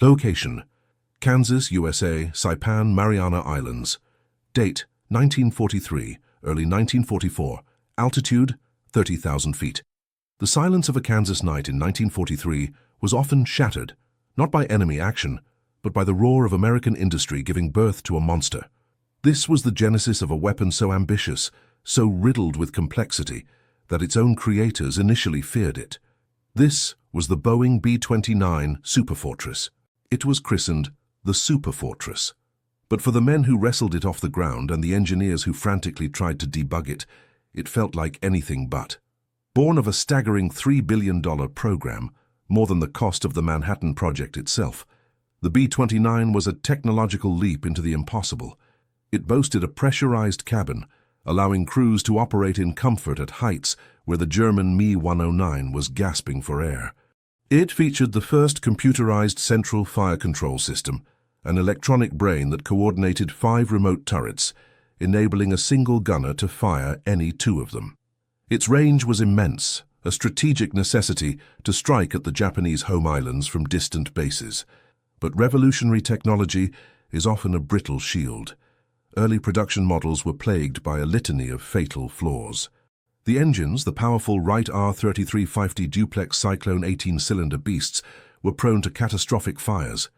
Location: Kansas, USA, Saipan, Mariana Islands. Date: 1943, early 1944. Altitude: 30,000 feet. The silence of a Kansas night in 1943 was often shattered, not by enemy action, but by the roar of American industry giving birth to a monster. This was the genesis of a weapon so ambitious, so riddled with complexity, that its own creators initially feared it. This was the Boeing B-29 Superfortress. It was christened the Superfortress. But for the men who wrestled it off the ground and the engineers who frantically tried to debug it, it felt like anything but. Born of a staggering $3 billion program, more than the cost of the Manhattan Project itself, the B-29 was a technological leap into the impossible. It boasted a pressurized cabin, allowing crews to operate in comfort at heights where the German Me-109 was gasping for air. It featured the first computerized central fire control system, an electronic brain that coordinated 5 remote turrets, enabling a single gunner to fire any 2 of them. Its range was immense, a strategic necessity to strike at the Japanese home islands from distant bases. But revolutionary technology is often a brittle shield. Early production models were plagued by a litany of fatal flaws. The engines, the powerful Wright R3350 duplex Cyclone 18-cylinder beasts, were prone to catastrophic fires.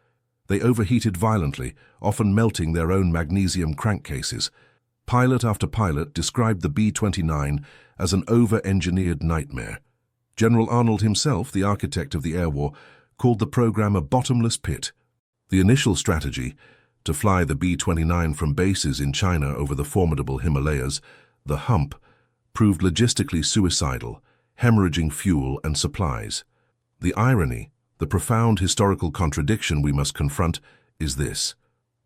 They overheated violently, often melting their own magnesium crankcases. Pilot after pilot described the B-29 as an over-engineered nightmare. General Arnold himself, the architect of the air war, called the program a bottomless pit. The initial strategy, to fly the B-29 from bases in China over the formidable Himalayas, the hump, proved logistically suicidal, hemorrhaging fuel and supplies. The irony, the profound historical contradiction we must confront, is this.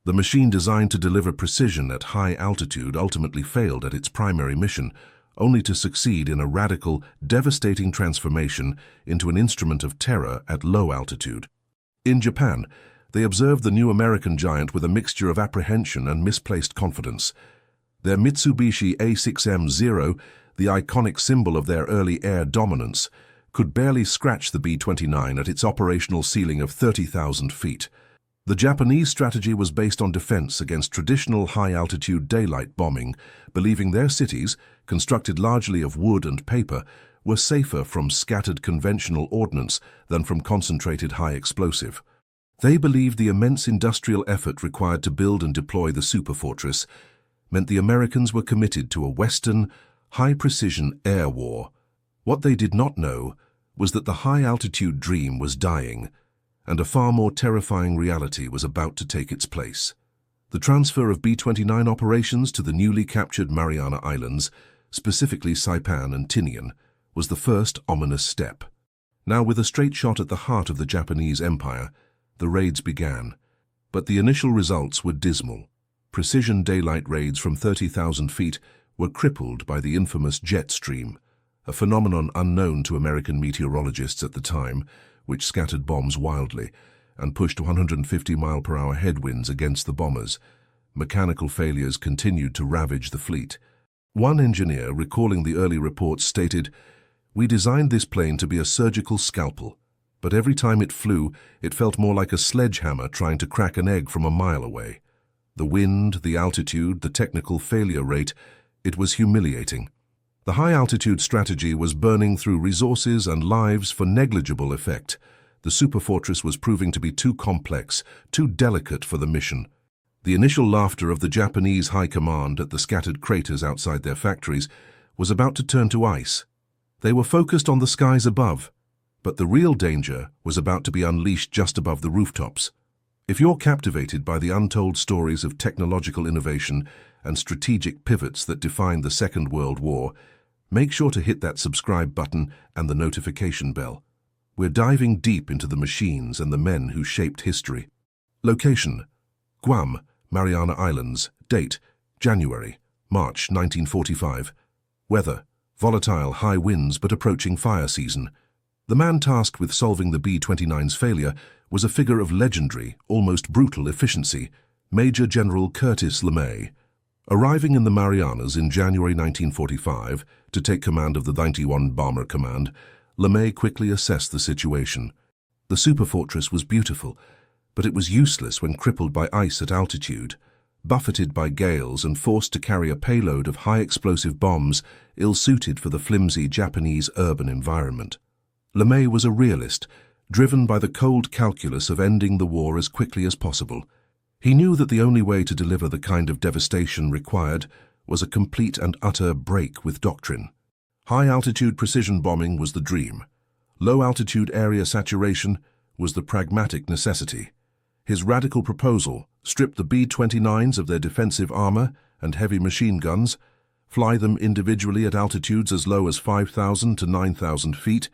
The machine designed to deliver precision at high altitude ultimately failed at its primary mission, only to succeed in a radical, devastating transformation into an instrument of terror at low altitude. In Japan, they observed the new American giant with a mixture of apprehension and misplaced confidence. Their Mitsubishi A6M0, the iconic symbol of their early air dominance, could barely scratch the B-29 at its operational ceiling of 30,000 feet. The Japanese strategy was based on defense against traditional high-altitude daylight bombing, believing their cities, constructed largely of wood and paper, were safer from scattered conventional ordnance than from concentrated high explosive. They believed the immense industrial effort required to build and deploy the superfortress meant the Americans were committed to a Western, high-precision air war. What they did not know was that the high-altitude dream was dying, and a far more terrifying reality was about to take its place. The transfer of B-29 operations to the newly captured Mariana Islands, specifically Saipan and Tinian, was the first ominous step. Now, with a straight shot at the heart of the Japanese Empire, the raids began. But the initial results were dismal. Precision daylight raids from 30,000 feet were crippled by the infamous jet stream, a phenomenon unknown to American meteorologists at the time, which scattered bombs wildly and pushed 150-mile-per-hour headwinds against the bombers. Mechanical failures continued to ravage the fleet. One engineer, recalling the early reports, stated, "We designed this plane to be a surgical scalpel, but every time it flew, it felt more like a sledgehammer trying to crack an egg from a mile away. The wind, the altitude, the technical failure rate, it was humiliating." The high-altitude strategy was burning through resources and lives for negligible effect. The superfortress was proving to be too complex, too delicate for the mission. The initial laughter of the Japanese high command at the scattered craters outside their factories was about to turn to ice. They were focused on the skies above, but the real danger was about to be unleashed just above the rooftops. If you're captivated by the untold stories of technological innovation and strategic pivots that defined the Second World War, make sure to hit that subscribe button and the notification bell. We're diving deep into the machines and the men who shaped history. Location: Guam, Mariana Islands. Date: January, March 1945. Weather: volatile high winds but approaching fire season. The man tasked with solving the B-29's failure was a figure of legendary, almost brutal efficiency, Major General Curtis LeMay. Arriving in the Marianas in January 1945 to take command of the 91 Bomber Command, LeMay quickly assessed the situation. The superfortress was beautiful, But it was useless when crippled by ice at altitude, buffeted by gales and forced to carry a payload of high-explosive bombs ill-suited for the flimsy Japanese urban environment. LeMay was a realist, driven by the cold calculus of ending the war as quickly as possible. He knew that the only way to deliver the kind of devastation required was a complete and utter break with doctrine. High-altitude precision bombing was the dream. Low-altitude area saturation was the pragmatic necessity. His radical proposal: strip the B-29s of their defensive armor and heavy machine guns, fly them individually at altitudes as low as 5,000 to 9,000 feet,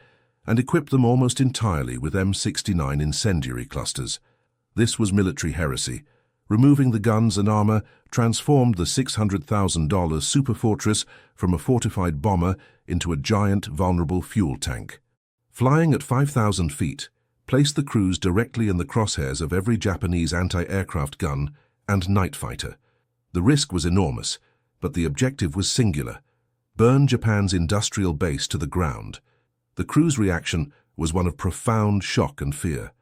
and equip them almost entirely with M69 incendiary clusters. This was military heresy. Removing the guns and armor transformed the $600,000 superfortress from a fortified bomber into a giant, vulnerable fuel tank. Flying at 5,000 feet placed the crews directly in the crosshairs of every Japanese anti-aircraft gun and night fighter. The risk was enormous, but the objective was singular: burn Japan's industrial base to the ground. The crew's reaction was one of profound shock and fear.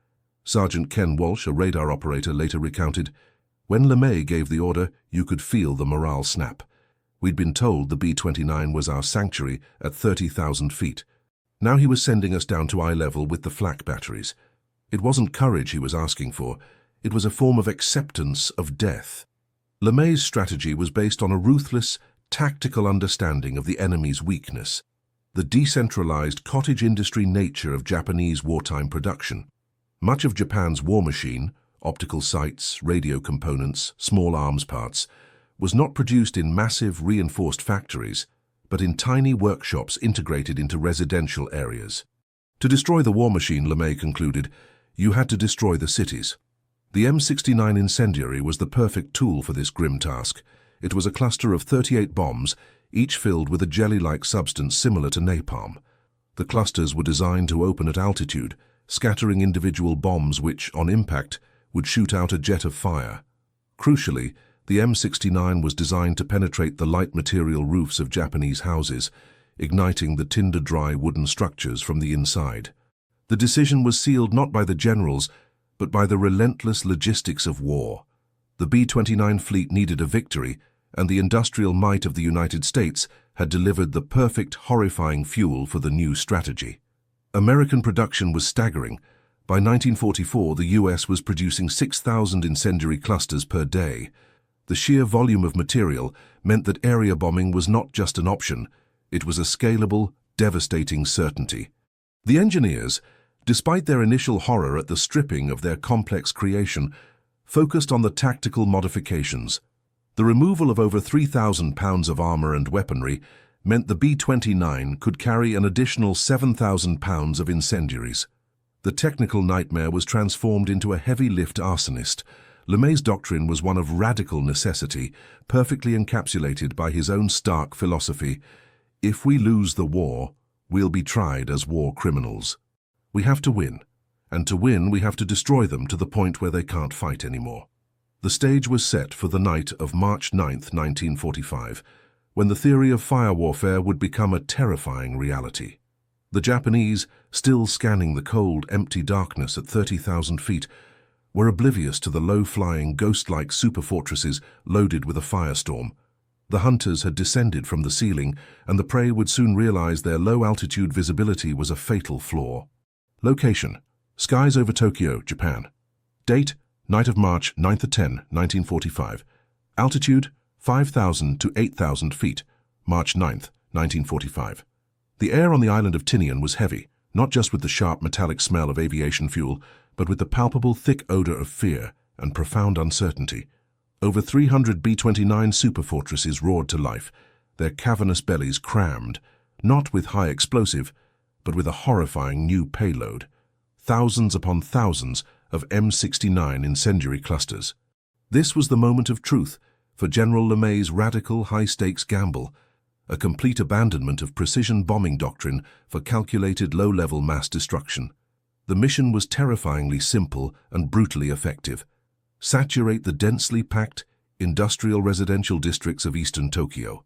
Sergeant Ken Walsh, a radar operator, later recounted, "When LeMay gave the order, you could feel the morale snap. We'd been told the B-29 was our sanctuary at 30,000 feet. Now he was sending us down to eye level with the flak batteries. It wasn't courage he was asking for. It was a form of acceptance of death." LeMay's strategy was based on a ruthless, tactical understanding of the enemy's weakness, the decentralized cottage industry nature of Japanese wartime production. Much of Japan's war machine, optical sights, radio components, small arms parts, was not produced in massive, reinforced factories, but in tiny workshops integrated into residential areas. To destroy the war machine, LeMay concluded, you had to destroy the cities. The M69 incendiary was the perfect tool for this grim task. It was a cluster of 38 bombs, each filled with a jelly-like substance similar to napalm. The clusters were designed to open at altitude, scattering individual bombs which, on impact, would shoot out a jet of fire. Crucially, the M69 was designed to penetrate the light material roofs of Japanese houses, igniting the tinder-dry wooden structures from the inside. The decision was sealed not by the generals, but by the relentless logistics of war. The B-29 fleet needed a victory, and the industrial might of the United States had delivered the perfect, horrifying fuel for the new strategy. American production was staggering. By 1944, the US was producing 6,000 incendiary clusters per day. The sheer volume of material meant that area bombing was not just an option, it was a scalable, devastating certainty. The engineers, despite their initial horror at the stripping of their complex creation, focused on the tactical modifications. The removal of over 3,000 pounds of armor and weaponry meant the B-29 could carry an additional 7,000 pounds of incendiaries. The technical nightmare was transformed into a heavy-lift arsonist. LeMay's doctrine was one of radical necessity, perfectly encapsulated by his own stark philosophy: if we lose the war, we'll be tried as war criminals. We have to win, and to win we have to destroy them to the point where they can't fight anymore. The stage was set for the night of March 9, 1945, when the theory of fire warfare would become a terrifying reality. The Japanese, still scanning the cold, empty darkness at 30,000 feet, were oblivious to the low-flying, ghost-like superfortresses loaded with a firestorm. The hunters had descended from the ceiling, and the prey would soon realize their low-altitude visibility was a fatal flaw. Location: skies over Tokyo, Japan. Date: night of March 9–10, 1945. Altitude: 5,000 to 8,000 feet, March 9, 1945. The air on the island of Tinian was heavy, not just with the sharp metallic smell of aviation fuel, but with the palpable thick odor of fear and profound uncertainty. Over 300 B-29 superfortresses roared to life, their cavernous bellies crammed, not with high explosive, but with a horrifying new payload: thousands upon thousands of M69 incendiary clusters. This was the moment of truth for General LeMay's radical, high-stakes gamble, a complete abandonment of precision bombing doctrine for calculated low-level mass destruction. The mission was terrifyingly simple and brutally effective: saturate the densely packed, industrial residential districts of eastern Tokyo.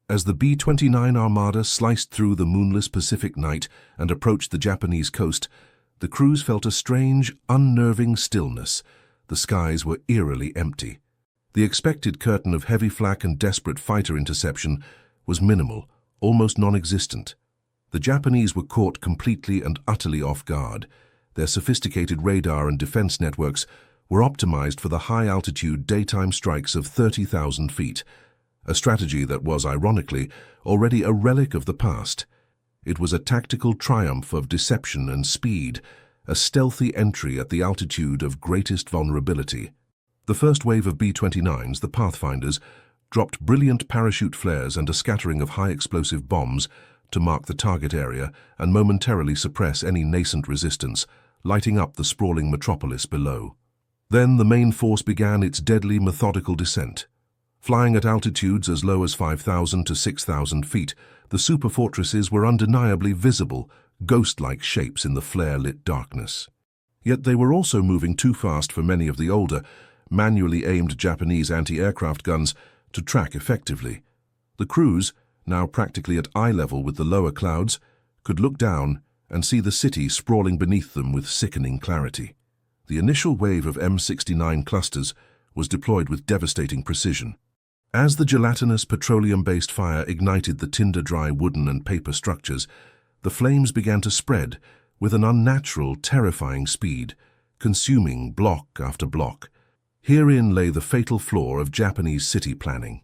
As the B-29 armada sliced through the moonless Pacific night and approached the Japanese coast, the crews felt a strange, unnerving stillness, The skies were eerily empty. The expected curtain of heavy flak and desperate fighter interception was minimal, almost non-existent. The Japanese were caught completely and utterly off guard. Their sophisticated radar and defense networks were optimized for the high-altitude daytime strikes of 30,000 feet, a strategy that was, ironically, already a relic of the past. It was a tactical triumph of deception and speed, a stealthy entry at the altitude of greatest vulnerability. The first wave of B-29s, the Pathfinders, dropped brilliant parachute flares and a scattering of high-explosive bombs to mark the target area and momentarily suppress any nascent resistance, lighting up the sprawling metropolis below. Then the main force began its deadly, methodical descent. Flying at altitudes as low as 5,000 to 6,000 feet, the superfortresses were undeniably visible, ghost-like shapes in the flare-lit darkness. Yet they were also moving too fast for many of the older, manually aimed Japanese anti-aircraft guns to track effectively. The crews, now practically at eye level with the lower clouds, could look down and see the city sprawling beneath them with sickening clarity. The initial wave of M69 clusters was deployed with devastating precision. As the gelatinous petroleum-based fire ignited the tinder-dry wooden and paper structures, the flames began to spread with an unnatural, terrifying speed, consuming block after block. Herein lay the fatal flaw of Japanese city planning.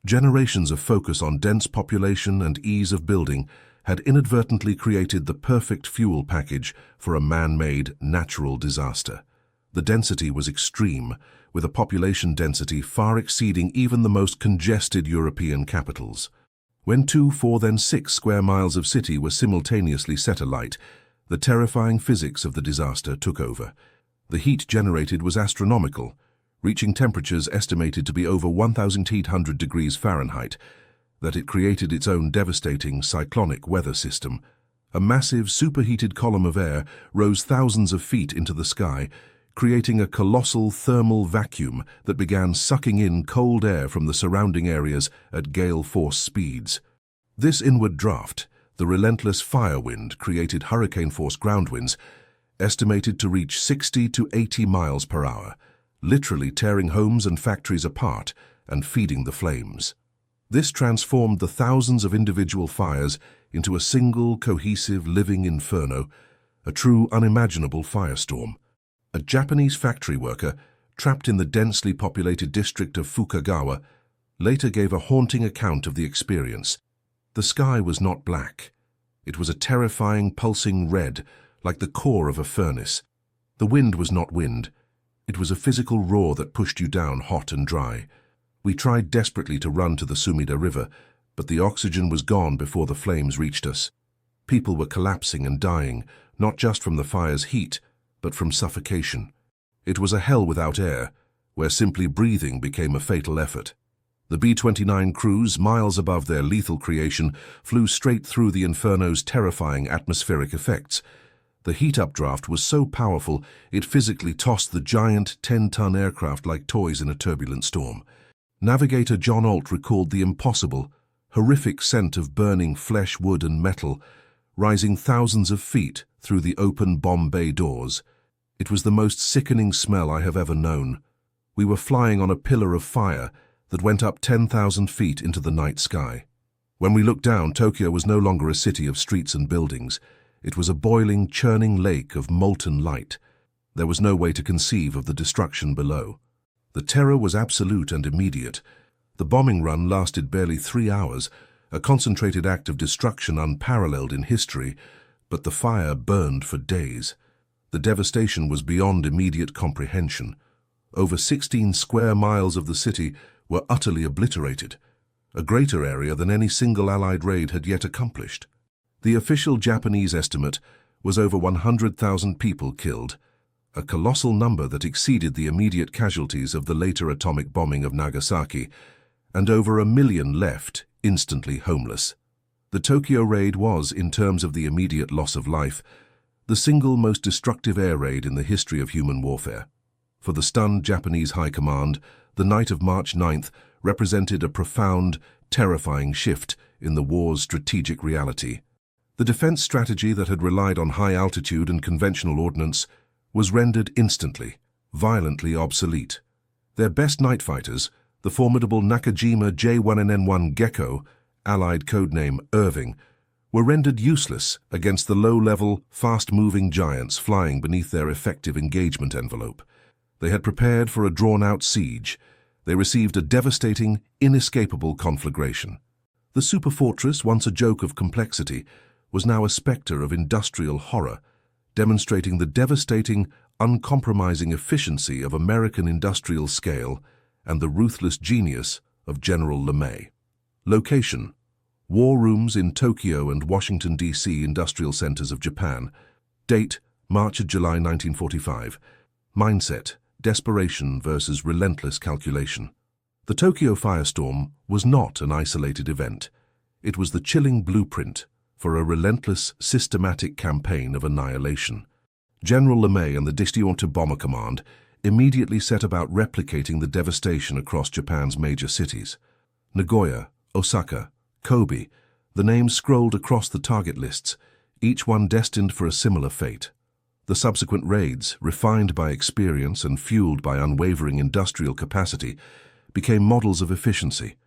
Generations of focus on dense population and ease of building had inadvertently created the perfect fuel package for a man-made, natural disaster. The density was extreme, with a population density far exceeding even the most congested European capitals. When 2, 4, then 6 square miles of city were simultaneously set alight, the terrifying physics of the disaster took over. The heat generated was astronomical, reaching temperatures estimated to be over 1,800 degrees Fahrenheit, that it created its own devastating cyclonic weather system. A massive superheated column of air rose thousands of feet into the sky, creating a colossal thermal vacuum that began sucking in cold air from the surrounding areas at gale-force speeds. This inward draft, the relentless fire wind, created hurricane-force ground winds, estimated to reach 60 to 80 miles per hour, literally tearing homes and factories apart and feeding the flames. This transformed the thousands of individual fires into a single, cohesive, living inferno, a true unimaginable firestorm. A Japanese factory worker, trapped in the densely populated district of Fukagawa, later gave a haunting account of the experience. The sky was not black. It was a terrifying, pulsing red, like the core of a furnace. The wind was not wind. It was a physical roar that pushed you down hot and dry. We tried desperately to run to the Sumida River, but the oxygen was gone before the flames reached us. People were collapsing and dying, not just from the fire's heat, but from suffocation. It was a hell without air, where simply breathing became a fatal effort. The B-29 crews, miles above their lethal creation, flew straight through the inferno's terrifying atmospheric effects. The heat updraft was so powerful it physically tossed the giant 10-ton aircraft like toys in a turbulent storm. Navigator John Alt recalled the impossible, horrific scent of burning flesh, wood, and metal, rising thousands of feet through the open bomb bay doors. It was the most sickening smell I have ever known. We were flying on a pillar of fire that went up 10,000 feet into the night sky. When we looked down, Tokyo was no longer a city of streets and buildings. It was a boiling, churning lake of molten light. There was no way to conceive of the destruction below. The terror was absolute and immediate. The bombing run lasted barely 3 hours, a concentrated act of destruction unparalleled in history, but the fire burned for days. The devastation was beyond immediate comprehension. Over 16 square miles of the city were utterly obliterated, a greater area than any single Allied raid had yet accomplished. The official Japanese estimate was over 100,000 people killed, a colossal number that exceeded the immediate casualties of the later atomic bombing of Nagasaki, and over 1 million left instantly homeless. The Tokyo raid was, in terms of the immediate loss of life, the single most destructive air raid in the history of human warfare. For the stunned Japanese High Command, the night of March 9th represented a profound, terrifying shift in the war's strategic reality. The defense strategy that had relied on high altitude and conventional ordnance was rendered instantly violently obsolete. Their best night fighters, the formidable Nakajima J1NN1 Gecko, Allied codename Irving, were rendered useless against the low-level, fast-moving giants flying beneath their effective engagement envelope. They had prepared for a drawn-out siege. They received a devastating, inescapable conflagration. The superfortress, once a joke of complexity, was now a specter of industrial horror, demonstrating the devastating, uncompromising efficiency of American industrial scale and the ruthless genius of General LeMay. Location: war rooms in Tokyo and Washington, D.C. industrial centers of Japan. Date: March-July 1945. Mindset: desperation versus relentless calculation. The Tokyo firestorm was not an isolated event. It was the chilling blueprint for a relentless, systematic campaign of annihilation. General LeMay and the Disjointed Bomber Command immediately set about replicating the devastation across Japan's major cities. Nagoya, Osaka, Kobe, the names scrolled across the target lists, each one destined for a similar fate. The subsequent raids, refined by experience and fueled by unwavering industrial capacity, became models of efficiency.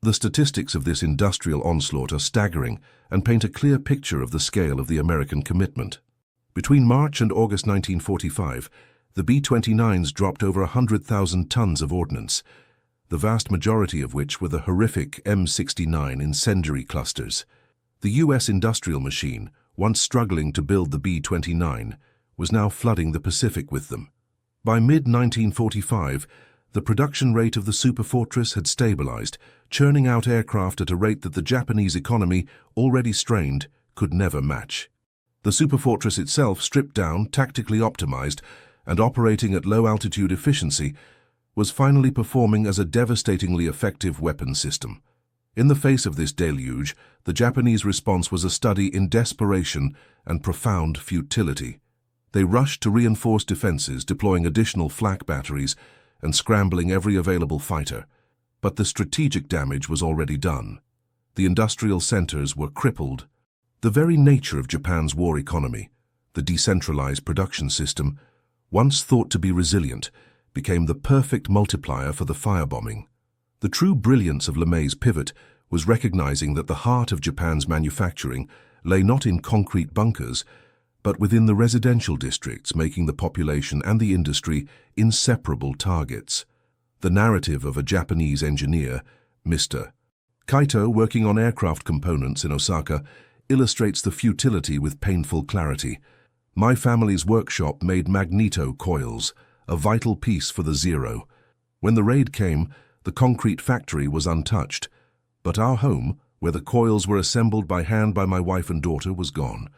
The statistics of this industrial onslaught are staggering and paint a clear picture of the scale of the American commitment. Between March and August 1945, the B-29s dropped over 100,000 tons of ordnance, the vast majority of which were the horrific M69 incendiary clusters. The U.S. industrial machine, once struggling to build the B-29, was now flooding the Pacific with them. By mid-1945, the production rate of the superfortress had stabilized, churning out aircraft at a rate that the Japanese economy, already strained, could never match. The superfortress itself, stripped down, tactically optimized, and operating at low-altitude efficiency, was finally performing as a devastatingly effective weapon system. In the face of this deluge, the Japanese response was a study in desperation and profound futility. They rushed to reinforce defenses, deploying additional flak batteries and scrambling every available fighter. But the strategic damage was already done. The industrial centers were crippled. The very nature of Japan's war economy, the decentralized production system, once thought to be resilient, became the perfect multiplier for the firebombing. The true brilliance of LeMay's pivot was recognizing that the heart of Japan's manufacturing lay not in concrete bunkers, but within the residential districts, making the population and the industry inseparable targets. The narrative of a Japanese engineer, Mr. Kaito, working on aircraft components in Osaka, illustrates the futility with painful clarity. My family's workshop made magneto coils, a vital piece for the Zero. When the raid came, the concrete factory was untouched, but our home, where the coils were assembled by hand by my wife and daughter, was gone.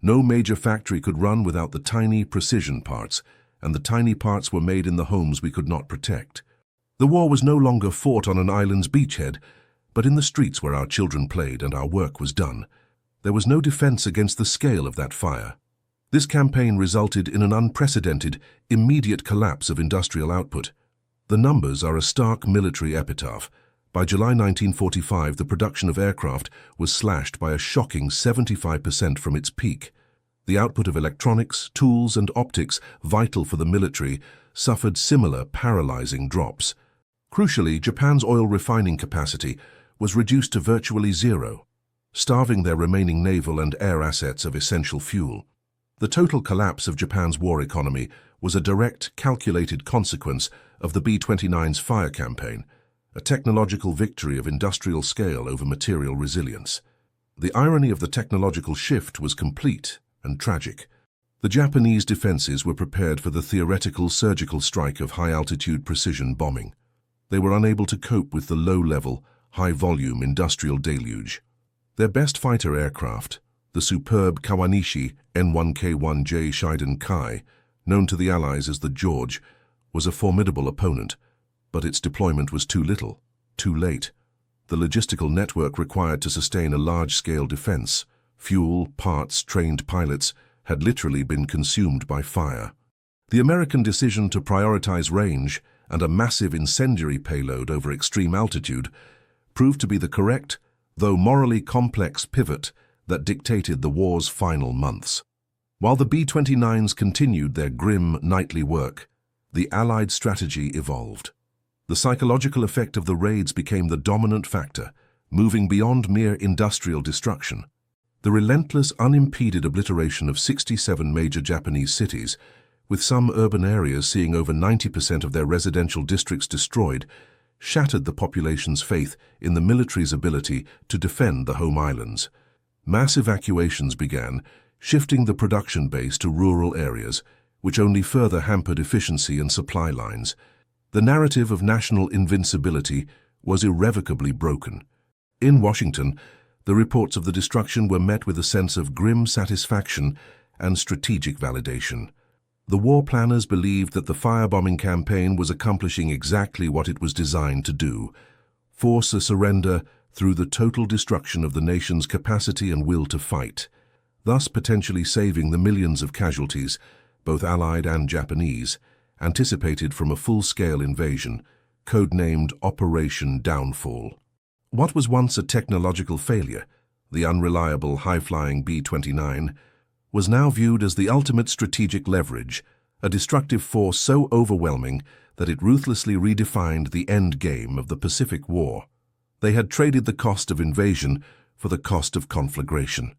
No major factory could run without the tiny precision parts, and the tiny parts were made in the homes we could not protect. The war was no longer fought on an island's beachhead, but in the streets where our children played and our work was done. There was no defense against the scale of that fire. This campaign resulted in an unprecedented, immediate collapse of industrial output. The numbers are a stark military epitaph. By July 1945, the production of aircraft was slashed by a shocking 75% from its peak. The output of electronics, tools, and optics, vital for the military, suffered similar paralyzing drops. Crucially, Japan's oil refining capacity was reduced to virtually zero, starving their remaining naval and air assets of essential fuel. The total collapse of Japan's war economy was a direct, calculated consequence of the B-29's fire campaign, a technological victory of industrial scale over material resilience. The irony of the technological shift was complete and tragic. The Japanese defenses were prepared for the theoretical surgical strike of high-altitude precision bombing. They were unable to cope with the low-level, high-volume industrial deluge. Their best fighter aircraft, the superb Kawanishi N1K1J Shiden Kai, known to the Allies as the George, was a formidable opponent, but its deployment was too little, too late. The logistical network required to sustain a large-scale defense, fuel, parts, trained pilots, had literally been consumed by fire. The American decision to prioritize range and a massive incendiary payload over extreme altitude proved to be the correct, though morally complex pivot that dictated the war's final months. While the B-29s continued their grim nightly work, the Allied strategy evolved. The psychological effect of the raids became the dominant factor, moving beyond mere industrial destruction. The relentless, unimpeded obliteration of 67 major Japanese cities, with some urban areas seeing over 90% of their residential districts destroyed, shattered the population's faith in the military's ability to defend the home islands. Mass evacuations began, shifting the production base to rural areas, which only further hampered efficiency and supply lines. The narrative of national invincibility was irrevocably broken. In Washington, the reports of the destruction were met with a sense of grim satisfaction and strategic validation. The war planners believed that the firebombing campaign was accomplishing exactly what it was designed to do: force a surrender through the total destruction of the nation's capacity and will to fight, thus potentially saving the millions of casualties, both Allied and Japanese, anticipated from a full-scale invasion, codenamed Operation Downfall. What was once a technological failure, the unreliable high-flying B-29, was now viewed as the ultimate strategic leverage, a destructive force so overwhelming that it ruthlessly redefined the end game of the Pacific War. They had traded the cost of invasion for the cost of conflagration.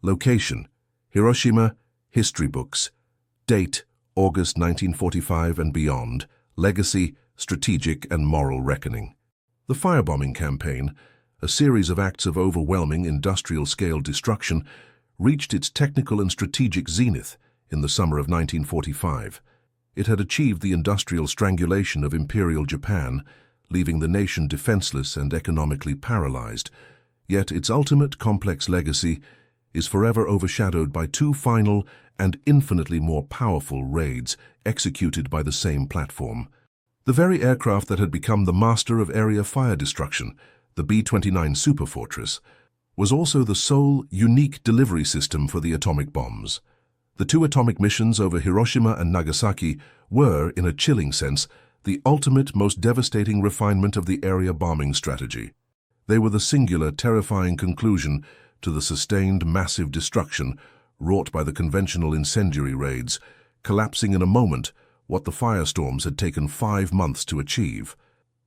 Location: Hiroshima, history books. Date: August 1945 and beyond. Legacy: strategic and moral reckoning. The firebombing campaign, a series of acts of overwhelming industrial-scale destruction, reached its technical and strategic zenith in the summer of 1945. It had achieved the industrial strangulation of Imperial Japan, leaving the nation defenseless and economically paralyzed. Yet its ultimate complex legacy is forever overshadowed by two final and infinitely more powerful raids executed by the same platform. The very aircraft that had become the master of area fire destruction, the B-29 Superfortress, was also the sole, unique delivery system for the atomic bombs. The two atomic missions over Hiroshima and Nagasaki were, in a chilling sense, the ultimate, most devastating refinement of the area bombing strategy. They were the singular, terrifying conclusion to the sustained, massive destruction wrought by the conventional incendiary raids, collapsing in a moment what the firestorms had taken 5 months to achieve.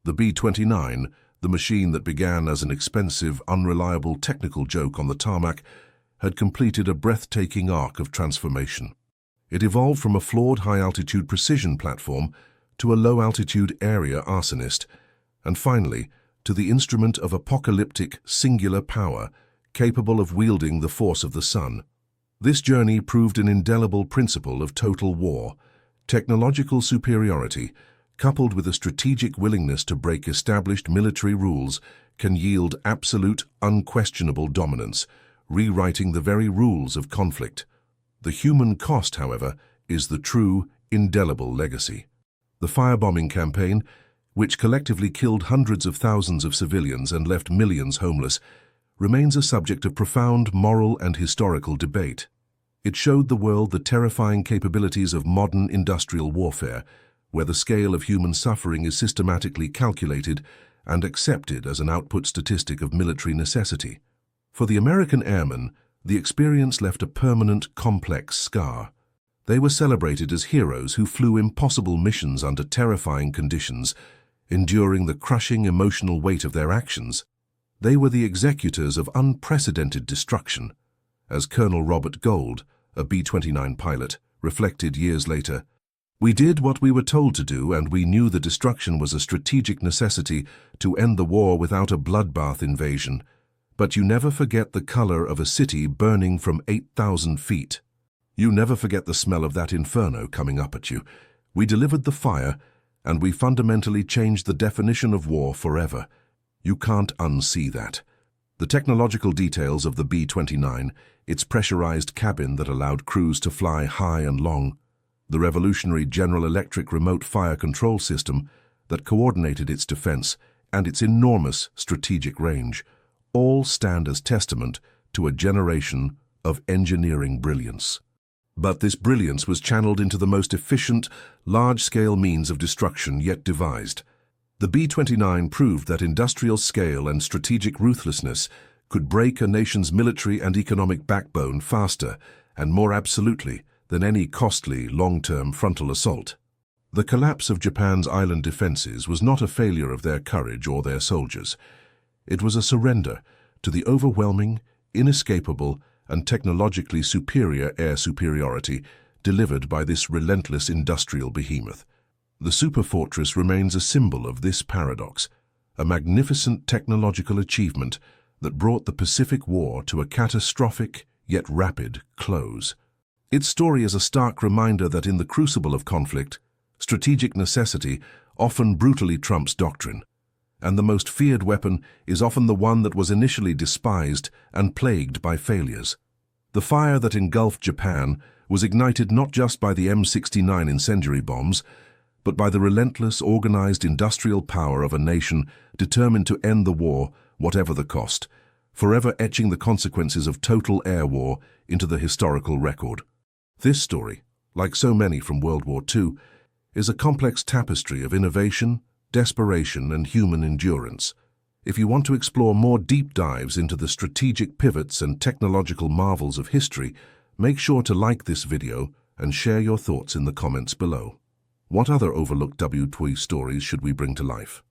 The B-29, the machine that began as an expensive, unreliable technical joke on the tarmac, had completed a breathtaking arc of transformation. It evolved from a flawed high-altitude precision platform to a low-altitude area arsonist, and finally to the instrument of apocalyptic, singular power, capable of wielding the force of the sun. This journey proved an indelible principle of total war: technological superiority, coupled with a strategic willingness to break established military rules, can yield absolute, unquestionable dominance, rewriting the very rules of conflict. The human cost, however, is the true, indelible legacy. The firebombing campaign, which collectively killed hundreds of thousands of civilians and left millions homeless, remains a subject of profound moral and historical debate. It showed the world the terrifying capabilities of modern industrial warfare, where the scale of human suffering is systematically calculated and accepted as an output statistic of military necessity. For the American airmen, the experience left a permanent, complex scar. They were celebrated as heroes who flew impossible missions under terrifying conditions, enduring the crushing emotional weight of their actions. They were the executors of unprecedented destruction. As Colonel Robert Gold, a B-29 pilot, reflected years later, "We did what we were told to do, and we knew the destruction was a strategic necessity to end the war without a bloodbath invasion. But you never forget the color of a city burning from 8,000 feet. You never forget the smell of that inferno coming up at you. We delivered the fire, and we fundamentally changed the definition of war forever. You can't unsee that." The technological details of the B-29, its pressurized cabin that allowed crews to fly high and long, the revolutionary General Electric remote fire control system that coordinated its defense, and its enormous strategic range, all stand as testament to a generation of engineering brilliance. But this brilliance was channeled into the most efficient, large-scale means of destruction yet devised. The B-29 proved that industrial scale and strategic ruthlessness could break a nation's military and economic backbone faster and more absolutely than any costly, long-term frontal assault. The collapse of Japan's island defenses was not a failure of their courage or their soldiers. It was a surrender to the overwhelming, inescapable, and technologically superior air superiority delivered by this relentless industrial behemoth. The superfortress remains a symbol of this paradox, a magnificent technological achievement that brought the Pacific War to a catastrophic yet rapid close. Its story is a stark reminder that in the crucible of conflict, strategic necessity often brutally trumps doctrine, and the most feared weapon is often the one that was initially despised and plagued by failures. The fire that engulfed Japan was ignited not just by the M69 incendiary bombs, but by the relentless, organized industrial power of a nation determined to end the war, whatever the cost, forever etching the consequences of total air war into the historical record. This story, like so many from World War II, is a complex tapestry of innovation, desperation, and human endurance. If you want to explore more deep dives into the strategic pivots and technological marvels of history, make sure to like this video and share your thoughts in the comments below. What other overlooked WTOI stories should we bring to life?